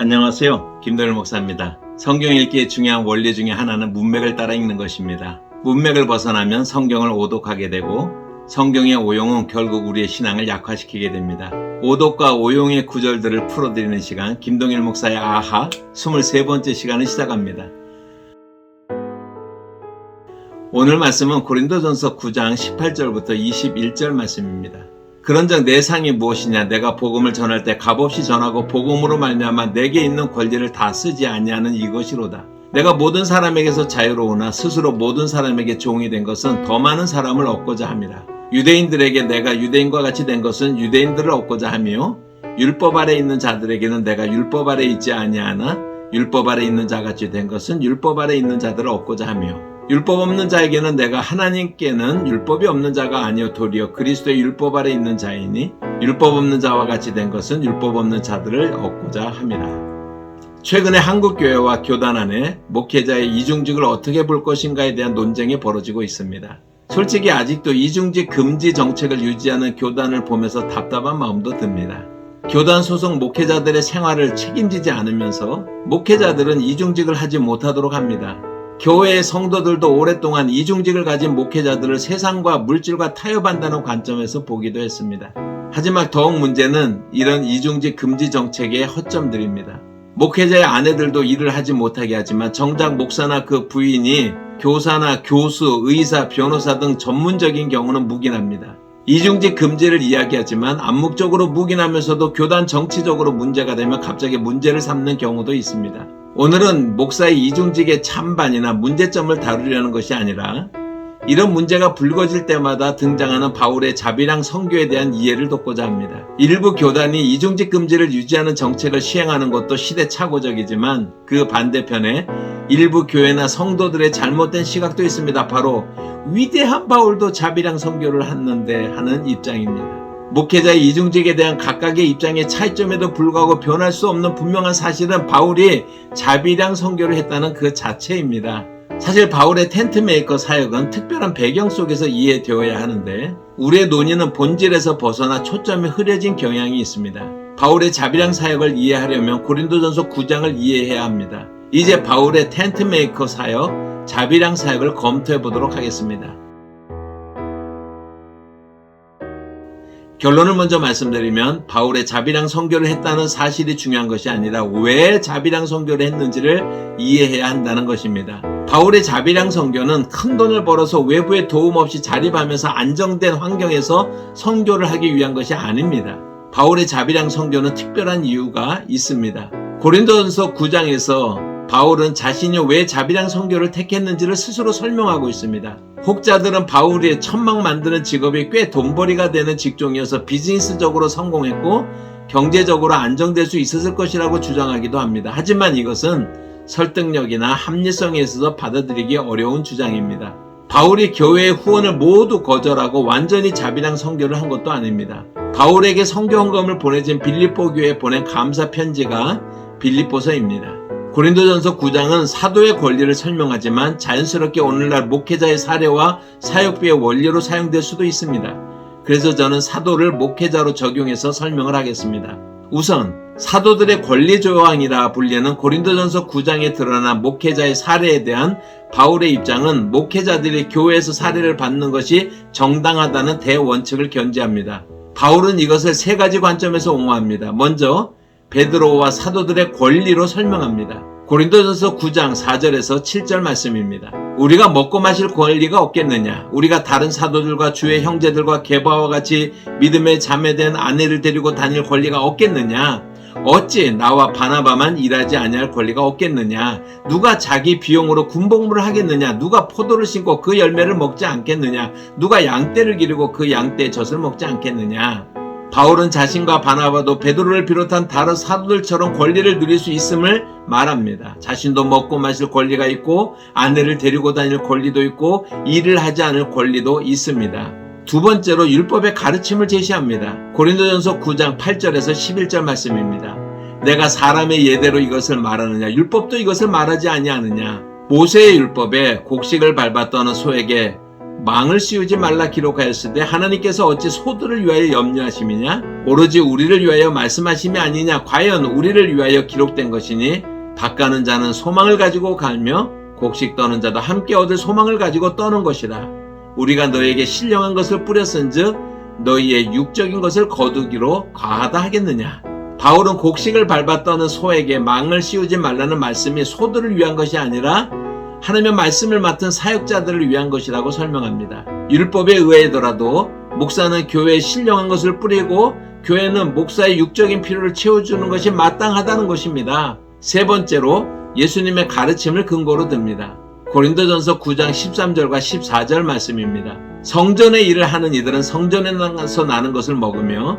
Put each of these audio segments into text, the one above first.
안녕하세요. 김도일 목사입니다. 성경 읽기의 중요한 원리 중에 하나는 문맥을 따라 읽는 것입니다. 문맥을 벗어나면 성경을 오독하게 되고 성경의 오용은 결국 우리의 신앙을 약화시키게 됩니다. 오독과 오용의 구절들을 풀어드리는 시간, 김동일 목사의 아하 23번째 시간을 시작합니다. 오늘 말씀은 고린도전서 9장 18절부터 21절 말씀입니다. 그런즉 내 상이 무엇이냐? 내가 복음을 전할 때 값없이 전하고 복음으로 말미암아 내게 있는 권리를 다 쓰지 아니하는 이것이로다. 내가 모든 사람에게서 자유로우나 스스로 모든 사람에게 종이 된 것은 더 많은 사람을 얻고자 함이라. 유대인들에게 내가 유대인과 같이 된 것은 유대인들을 얻고자 하며 율법 아래 있는 자들에게는 내가 율법 아래 있지 아니하나 율법 아래 있는 자같이 된 것은 율법 아래 있는 자들을 얻고자 하며 율법 없는 자에게는 내가 하나님께는 율법이 없는 자가 아니요 도리어 그리스도의 율법 아래 있는 자이니 율법 없는 자와 같이 된 것은 율법 없는 자들을 얻고자 함이라. 최근에 한국교회와 교단 안에 목회자의 이중직을 어떻게 볼 것인가에 대한 논쟁이 벌어지고 있습니다. 솔직히 아직도 이중직 금지 정책을 유지하는 교단을 보면서 답답한 마음도 듭니다. 교단 소속 목회자들의 생활을 책임지지 않으면서 목회자들은 이중직을 하지 못하도록 합니다. 교회의 성도들도 오랫동안 이중직을 가진 목회자들을 세상과 물질과 타협한다는 관점에서 보기도 했습니다. 하지만 더욱 문제는 이런 이중직 금지 정책의 허점들입니다. 목회자의 아내들도 일을 하지 못하게 하지만 정작 목사나 그 부인이 교사나 교수, 의사, 변호사 등 전문적인 경우는 묵인합니다. 이중직 금지를 이야기하지만 암묵적으로 묵인하면서도 교단 정치적으로 문제가 되면 갑자기 문제를 삼는 경우도 있습니다. 오늘은 목사의 이중직의 찬반이나 문제점을 다루려는 것이 아니라 이런 문제가 불거질 때마다 등장하는 바울의 자비랑 선교에 대한 이해를 돕고자 합니다. 일부 교단이 이중직 금지를 유지하는 정책을 시행하는 것도 시대착오적이지만 그 반대편에 일부 교회나 성도들의 잘못된 시각도 있습니다. 바로 위대한 바울도 자비랑 선교를 했는데 하는 입장입니다. 목회자의 이중직에 대한 각각의 입장의 차이점에도 불구하고 변할 수 없는 분명한 사실은 바울이 자비랑 선교를 했다는 그 자체입니다. 사실 바울의 텐트메이커 사역은 특별한 배경 속에서 이해되어야 하는데 우리의 논의는 본질에서 벗어나 초점이 흐려진 경향이 있습니다. 바울의 자비랑 사역을 이해하려면 고린도전서 9장을 이해해야 합니다. 이제 바울의 텐트메이커 사역, 자비랑 사역을 검토해 보도록 하겠습니다. 결론을 먼저 말씀드리면 바울의 자비랑 선교를 했다는 사실이 중요한 것이 아니라 왜 자비랑 선교를 했는지를 이해해야 한다는 것입니다. 바울의 자비랑 선교는 큰 돈을 벌어서 외부의 도움 없이 자립하면서 안정된 환경에서 선교를 하기 위한 것이 아닙니다. 바울의 자비랑 선교는 특별한 이유가 있습니다. 고린도전서 9장에서 바울은 자신이 왜 자비랑 선교를 택했는지를 스스로 설명하고 있습니다. 혹자들은 바울이 천막 만드는 직업이 꽤 돈벌이가 되는 직종이어서 비즈니스적으로 성공했고 경제적으로 안정될 수 있었을 것이라고 주장하기도 합니다. 하지만 이것은 설득력이나 합리성에 있어서 받아들이기 어려운 주장입니다. 바울이 교회의 후원을 모두 거절하고 완전히 자비랑 선교를 한 것도 아닙니다. 바울에게 선교 헌금을 보내진 빌립보 교회에 보낸 감사 편지가 빌립보서입니다. 고린도전서 9장은 사도의 권리를 설명하지만 자연스럽게 오늘날 목회자의 사례와 사역비의 원리로 사용될 수도 있습니다. 그래서 저는 사도를 목회자로 적용해서 설명을 하겠습니다. 우선 사도들의 권리 조항이라 불리는 고린도전서 9장에 드러난 목회자의 사례에 대한 바울의 입장은 목회자들이 교회에서 사례를 받는 것이 정당하다는 대원칙을 견지합니다. 바울은 이것을 세 가지 관점에서 옹호합니다. 먼저 베드로와 사도들의 권리로 설명합니다. 고린도전서 9장 4절에서 7절 말씀입니다. 우리가 먹고 마실 권리가 없겠느냐? 우리가 다른 사도들과 주의 형제들과 게바와 같이 믿음에 자매된 아내를 데리고 다닐 권리가 없겠느냐? 어찌 나와 바나바만 일하지 아니할 권리가 없겠느냐? 누가 자기 비용으로 군복무를 하겠느냐? 누가 포도를 심고 그 열매를 먹지 않겠느냐? 누가 양떼를 기르고 그 양떼의 젖을 먹지 않겠느냐? 바울은 자신과 바나바도 베드로를 비롯한 다른 사도들처럼 권리를 누릴 수 있음을 말합니다. 자신도 먹고 마실 권리가 있고 아내를 데리고 다닐 권리도 있고 일을 하지 않을 권리도 있습니다. 두 번째로 율법의 가르침을 제시합니다. 고린도전서 9장 8절에서 11절 말씀입니다. 내가 사람의 예대로 이것을 말하느냐? 율법도 이것을 말하지 아니하느냐? 모세의 율법에 곡식을 밟았던 소에게 망을 씌우지 말라 기록하였으되 하나님께서 어찌 소들을 위하여 염려하심이냐? 오로지 우리를 위하여 말씀하심이 아니냐? 과연 우리를 위하여 기록된 것이니 밭가는 자는 소망을 가지고 갈며 곡식 떠는 자도 함께 얻을 소망을 가지고 떠는 것이라. 우리가 너에게 신령한 것을 뿌렸은즉 너희의 육적인 것을 거두기로 과하다 하겠느냐? 바울은 곡식을 밟아 떠는 소에게 망을 씌우지 말라는 말씀이 소들을 위한 것이 아니라 하나님의 말씀을 맡은 사역자들을 위한 것이라고 설명합니다. 율법에 의하더라도 목사는 교회에 신령한 것을 뿌리고 교회는 목사의 육적인 필요를 채워주는 것이 마땅하다는 것입니다. 세 번째로 예수님의 가르침을 근거로 듭니다. 고린도전서 9장 13절과 14절 말씀입니다. 성전의 일을 하는 이들은 성전에서 나는 것을 먹으며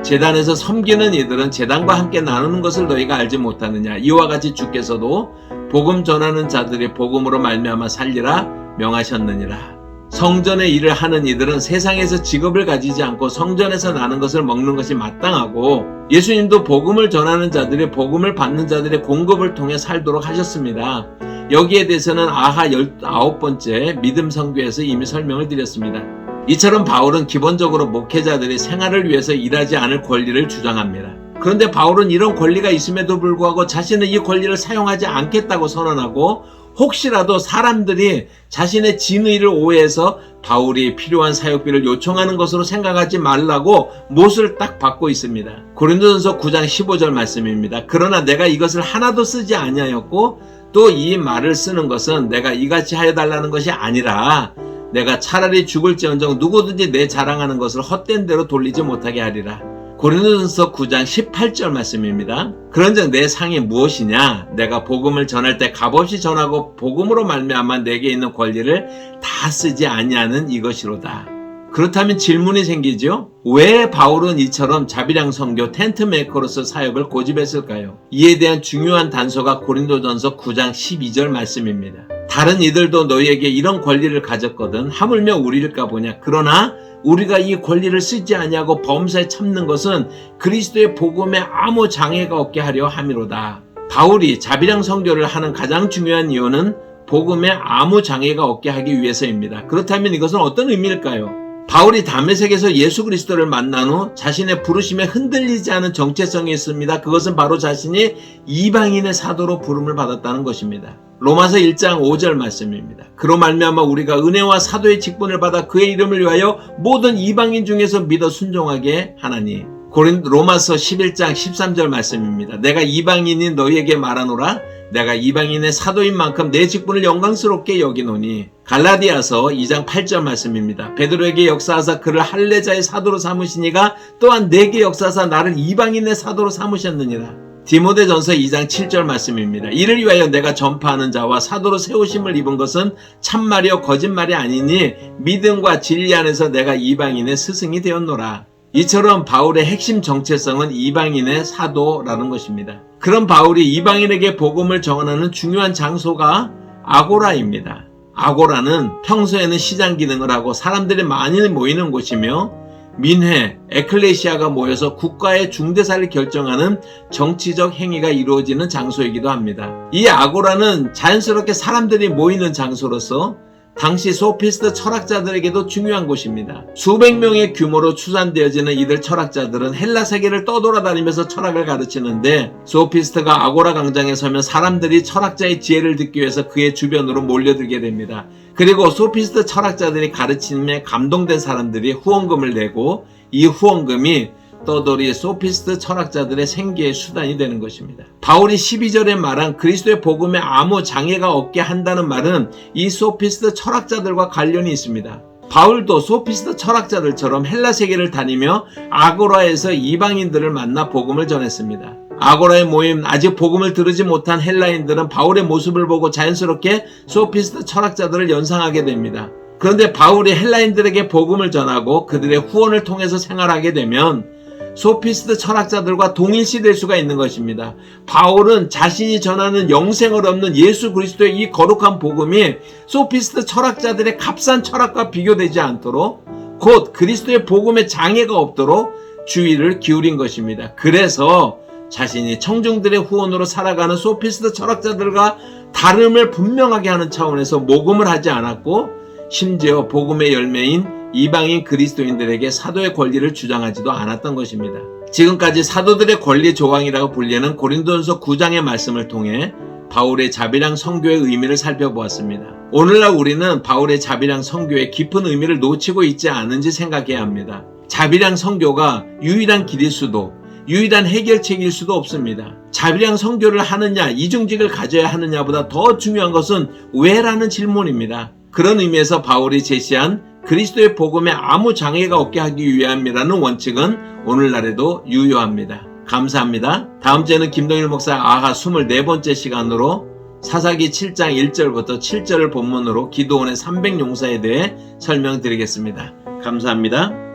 제단에서 섬기는 이들은 제단과 함께 나누는 것을 너희가 알지 못하느냐? 이와 같이 주께서도 복음 전하는 자들이 복음으로 말미암아 살리라 명하셨느니라. 성전의 일을 하는 이들은 세상에서 직업을 가지지 않고 성전에서 나는 것을 먹는 것이 마땅하고 예수님도 복음을 전하는 자들이 복음을 받는 자들의 공급을 통해 살도록 하셨습니다. 여기에 대해서는 아하 19번째 믿음 선교에서 이미 설명을 드렸습니다. 이처럼 바울은 기본적으로 목회자들이 생활을 위해서 일하지 않을 권리를 주장합니다. 그런데 바울은 이런 권리가 있음에도 불구하고 자신은 이 권리를 사용하지 않겠다고 선언하고 혹시라도 사람들이 자신의 진의를 오해해서 바울이 필요한 사역비를 요청하는 것으로 생각하지 말라고 못을 딱 받고 있습니다. 고린도전서 9장 15절 말씀입니다. 그러나 내가 이것을 하나도 쓰지 아니하였고 또 이 말을 쓰는 것은 내가 이같이 하여 달라는 것이 아니라 내가 차라리 죽을지언정 누구든지 내 자랑하는 것을 헛된 대로 돌리지 못하게 하리라. 고린도전서 9장 18절 말씀입니다. 그런즉 내 상이 무엇이냐? 내가 복음을 전할 때 값없이 전하고 복음으로 말미암아 내게 있는 권리를 다 쓰지 아니하는 이것이로다. 그렇다면 질문이 생기죠? 왜 바울은 이처럼 자비량 선교 텐트메이커로서 사역을 고집했을까요? 이에 대한 중요한 단서가 고린도전서 9장 12절 말씀입니다. 다른 이들도 너희에게 이런 권리를 가졌거든 하물며 우리일까 보냐. 그러나 우리가 이 권리를 쓰지 아니하고 범사에 참는 것은 그리스도의 복음에 아무 장애가 없게 하려 함이로다. 바울이 자비량 선교를 하는 가장 중요한 이유는 복음에 아무 장애가 없게 하기 위해서입니다. 그렇다면 이것은 어떤 의미일까요? 바울이 다메섹에서 예수 그리스도를 만난 후 자신의 부르심에 흔들리지 않은 정체성이 있습니다. 그것은 바로 자신이 이방인의 사도로 부름을 받았다는 것입니다. 로마서 1장 5절 말씀입니다. 그로 말미암아 우리가 은혜와 사도의 직분을 받아 그의 이름을 위하여 모든 이방인 중에서 믿어 순종하게 하나니. 로마서 11장 13절 말씀입니다. 내가 이방인인 너희에게 말하노라. 내가 이방인의 사도인 만큼 내 직분을 영광스럽게 여기노니. 갈라디아서 2장 8절 말씀입니다. 베드로에게 역사하사 그를 할례자의 사도로 삼으시니가 또한 내게 역사하사 나를 이방인의 사도로 삼으셨느니라. 디모데전서 2장 7절 말씀입니다. 이를 위하여 내가 전파하는 자와 사도로 세우심을 입은 것은 참말이요 거짓말이 아니니 믿음과 진리 안에서 내가 이방인의 스승이 되었노라. 이처럼 바울의 핵심 정체성은 이방인의 사도라는 것입니다. 그런 바울이 이방인에게 복음을 전하는 중요한 장소가 아고라입니다. 아고라는 평소에는 시장 기능을 하고 사람들이 많이 모이는 곳이며 민회, 에클레시아가 모여서 국가의 중대사를 결정하는 정치적 행위가 이루어지는 장소이기도 합니다. 이 아고라는 자연스럽게 사람들이 모이는 장소로서 당시 소피스트 철학자들에게도 중요한 곳입니다. 수백 명의 규모로 추산되어지는 이들 철학자들은 헬라 세계를 떠돌아다니면서 철학을 가르치는데 소피스트가 아고라 광장에 서면 사람들이 철학자의 지혜를 듣기 위해서 그의 주변으로 몰려들게 됩니다. 그리고 소피스트 철학자들이 가르침에 감동된 사람들이 후원금을 내고 이 후원금이 떠돌이 소피스트 철학자들의 생계의 수단이 되는 것입니다. 바울이 12절에 말한 그리스도의 복음에 아무 장애가 없게 한다는 말은 이 소피스트 철학자들과 관련이 있습니다. 바울도 소피스트 철학자들처럼 헬라 세계를 다니며 아고라에서 이방인들을 만나 복음을 전했습니다. 아고라에 모인 아직 복음을 들으지 못한 헬라인들은 바울의 모습을 보고 자연스럽게 소피스트 철학자들을 연상하게 됩니다. 그런데 바울이 헬라인들에게 복음을 전하고 그들의 후원을 통해서 생활하게 되면 소피스트 철학자들과 동일시될 수가 있는 것입니다. 바울은 자신이 전하는 영생을 얻는 예수 그리스도의 이 거룩한 복음이 소피스트 철학자들의 값싼 철학과 비교되지 않도록 곧 그리스도의 복음에 장애가 없도록 주의를 기울인 것입니다. 그래서 자신이 청중들의 후원으로 살아가는 소피스트 철학자들과 다름을 분명하게 하는 차원에서 모금을 하지 않았고 심지어 복음의 열매인 이방인 그리스도인들에게 사도의 권리를 주장하지도 않았던 것입니다. 지금까지 사도들의 권리 조항이라고 불리는 고린도전서 9장의 말씀을 통해 바울의 자비랑 선교의 의미를 살펴보았습니다. 오늘날 우리는 바울의 자비랑 선교의 깊은 의미를 놓치고 있지 않은지 생각해야 합니다. 자비랑 선교가 유일한 길일 수도 유일한 해결책일 수도 없습니다. 자비랑 선교를 하느냐 이중직을 가져야 하느냐보다 더 중요한 것은 왜라는 질문입니다. 그런 의미에서 바울이 제시한 그리스도의 복음에 아무 장애가 없게 하기 위함이라는 원칙은 오늘날에도 유효합니다. 감사합니다. 다음 주에는 김동일 목사 아하 24번째 시간으로 사사기 7장 1절부터 7절을 본문으로 기도원의 300용사에 대해 설명드리겠습니다. 감사합니다.